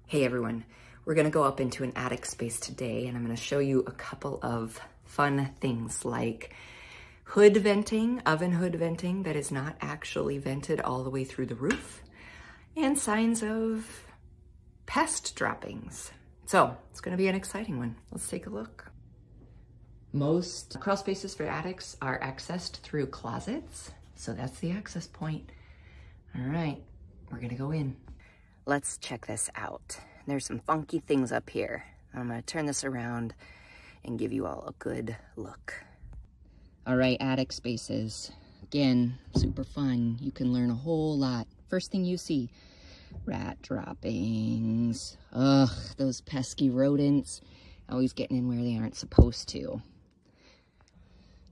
Hey everyone, we're gonna go up into an attic space today and I'm gonna show you a couple of fun things like hood venting, oven hood venting that is not actually vented all the way through the roof, and signs of pest droppings. So it's gonna be an exciting one. Let's take a look. Most crawl spaces for attics are accessed through closets, so that's the access point. All right, we're gonna go in. Let's check this out. There's some funky things up here. I'm gonna turn this around and give you all a good look. All right, attic spaces. Again, super fun. You can learn a whole lot. First thing you see, rat droppings. Ugh, those pesky rodents, always getting in where they aren't supposed to.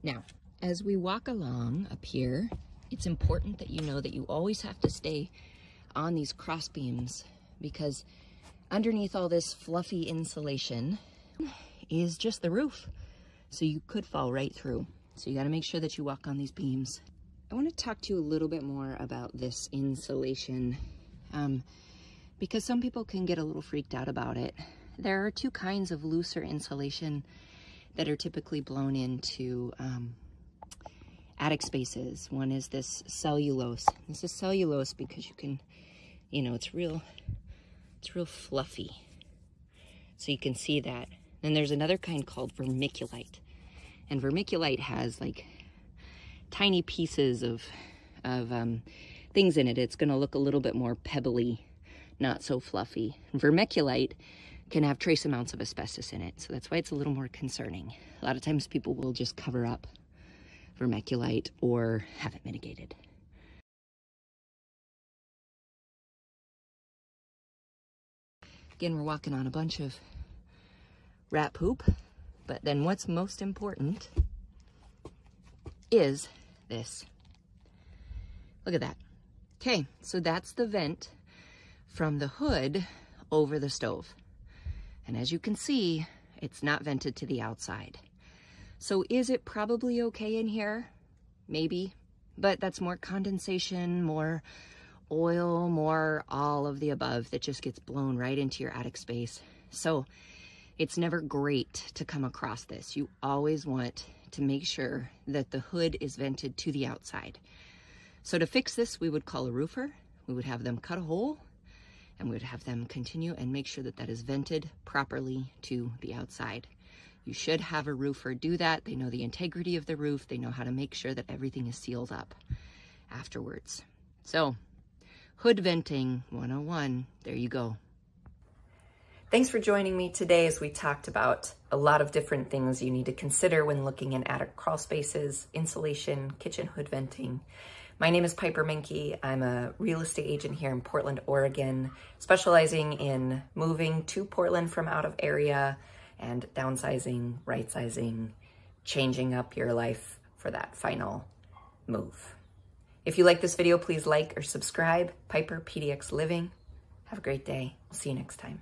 Now, as we walk along up here, it's important that you know that you always have to stay on these cross beams, because underneath all this fluffy insulation is just the roof. So you could fall right through. So you got to make sure that you walk on these beams. I want to talk to you a little bit more about this insulation because some people can get a little freaked out about it. There are two kinds of looser insulation that are typically blown into attic spaces. One is this cellulose. This is cellulose because you can, you know, it's real fluffy. So you can see that. Then there's another kind called vermiculite. And vermiculite has like tiny pieces of things in it. It's gonna look a little bit more pebbly, not so fluffy. Vermiculite can have trace amounts of asbestos in it. So that's why it's a little more concerning. A lot of times people will just cover up vermiculite or have it mitigated. Again, we're walking on a bunch of rat poop, but then what's most important is this. Look at that. Okay, so that's the vent from the hood over the stove. And as you can see, it's not vented to the outside. So is it probably okay in here? Maybe, but that's more condensation, more oil, more all of the above that just gets blown right into your attic space. So it's never great to come across this. You always want to make sure that the hood is vented to the outside. So to fix this, we would call a roofer. We would have them cut a hole and we would have them continue and make sure that that is vented properly to the outside. You should have a roofer do that. They know the integrity of the roof. They know how to make sure that everything is sealed up afterwards. So hood venting 101, there you go. Thanks for joining me today as we talked about a lot of different things you need to consider when looking in attic crawl spaces, insulation, kitchen hood venting. My name is Piper Menke. I'm a real estate agent here in Portland, Oregon, specializing in moving to Portland from out of area and downsizing, right-sizing, changing up your life for that final move. If you like this video, please like or subscribe. Piper PDX Living. Have a great day. We'll see you next time.